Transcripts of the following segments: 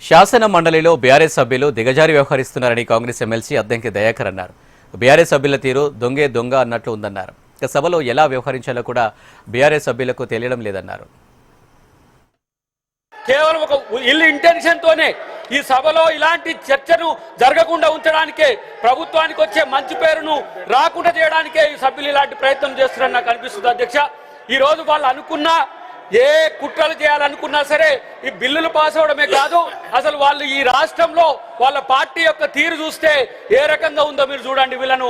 శాసన మండలిలో బీఆర్ఎస్ సభ్యులు దిగజారి వ్యవహరిస్తున్నారని కాంగ్రెస్ ఎమ్మెల్సీ అద్దంకి దయాకర్ అన్నారు. బీఆర్ఎస్ సభ్యుల తీరు దొంగే దొంగ అన్నట్లు ఉందన్నారు. ఇక సభలో ఎలా వ్యవహరించాలో కూడా బీఆర్ఎస్ సభ్యులకు తెలియడం లేదన్నారు. కేవలం ఒక ఇల్లు ఇంటెన్షన్ తోనే ఈ సభలో ఇలాంటి చర్చను జరగకుండా ఉంచడానికే, ప్రభుత్వానికి వచ్చే మంచి పేరును రాకుండా చేయడానికే ఈ సభ్యులు ఇలాంటి ప్రయత్నం చేస్తున్నారని నాకు అనిపిస్తుంది. అధ్యక్ష, ఈ రోజు వాళ్ళు అనుకున్న ఏ కుట్రలు చేయాలనుకున్నా సరే ఈ బిల్లులు పాస్ అవడమే కాదు, అసలు వాళ్ళు ఈ రాష్ట్రంలో వాళ్ళ పార్టీ యొక్క తీరు చూస్తే ఏ రకంగా ఉందో మీరు చూడండి. వీళ్ళను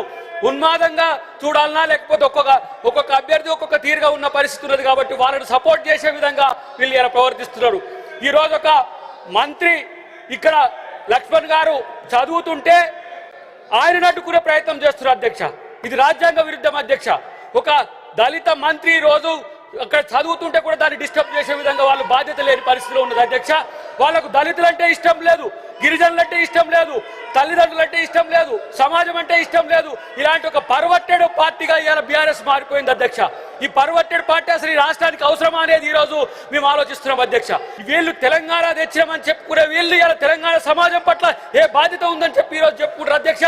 ఉన్మాదంగా చూడాలన్నా లేకపోతే ఒక్కొక్క అభ్యర్థి ఒక్కొక్క తీరుగా ఉన్న పరిస్థితి ఉన్నది. కాబట్టి వాళ్ళను సపోర్ట్ చేసే విధంగా వీళ్ళు ఇలా ప్రవర్తిస్తున్నారు. ఈ రోజు ఒక మంత్రి ఇక్కడ లక్ష్మణ్ గారు చదువుతుంటే ఆయన అడ్డుకునే ప్రయత్నం చేస్తున్నారు. అధ్యక్ష, ఇది రాజ్యాంగ విరుద్ధం. అధ్యక్ష, ఒక దళిత మంత్రి రోజు అక్కడ చదువుతుంటే కూడా దాన్ని డిస్టర్బ్ చేసే విధంగా వాళ్ళు బాధ్యత లేని పరిస్థితిలో ఉన్నది. అధ్యక్ష, వాళ్ళకు దళితులంటే ఇష్టం లేదు, గిరిజనులంటే ఇష్టం లేదు, తల్లిదండ్రులంటే ఇష్టం లేదు, సమాజం అంటే ఇష్టం లేదు. ఇలాంటి ఒక పర్వర్టెడ్ పార్టీగా ఇవాళ బీఆర్ఎస్ మారిపోయింది. అధ్యక్ష, ఈ పర్వర్టెడ్ పార్టీ అసలు ఈ రాష్ట్రానికి అవసరమా అనేది ఈ రోజు మేము ఆలోచిస్తున్నాం. అధ్యక్ష, వీళ్ళు తెలంగాణ తెచ్చామని చెప్పుకునే వీళ్ళు ఇలా తెలంగాణ సమాజం పట్ల ఏ బాధ్యత ఉందని చెప్పి ఈరోజు చెప్పుకుంటారు. అధ్యక్ష,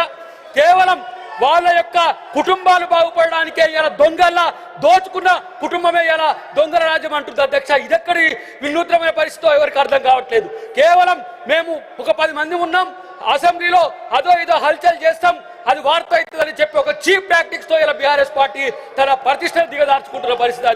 కేవలం వాళ్ళ యొక్క కుటుంబాలు బాగుపడడానికే ఇలా దొంగల్లా దోచుకున్న కుటుంబమే ఇలా దొంగల రాజ్యం అంటుంది. అధ్యక్ష, ఇదెక్కడి వినూత్నమైన పరిస్థితితో ఎవరికి అర్థం కావట్లేదు. కేవలం మేము ఒక 10 మంది ఉన్నాం, అసెంబ్లీలో అదో ఇదో హల్చల్ చేస్తాం, అది వార్త అవుతుందని చెప్పి ఒక చీప్ టాక్టిక్స్ తో ఇలా బీఆర్ఎస్ పార్టీ తన ప్రతిష్టను దిగదార్చుకుంటున్న పరిస్థితి.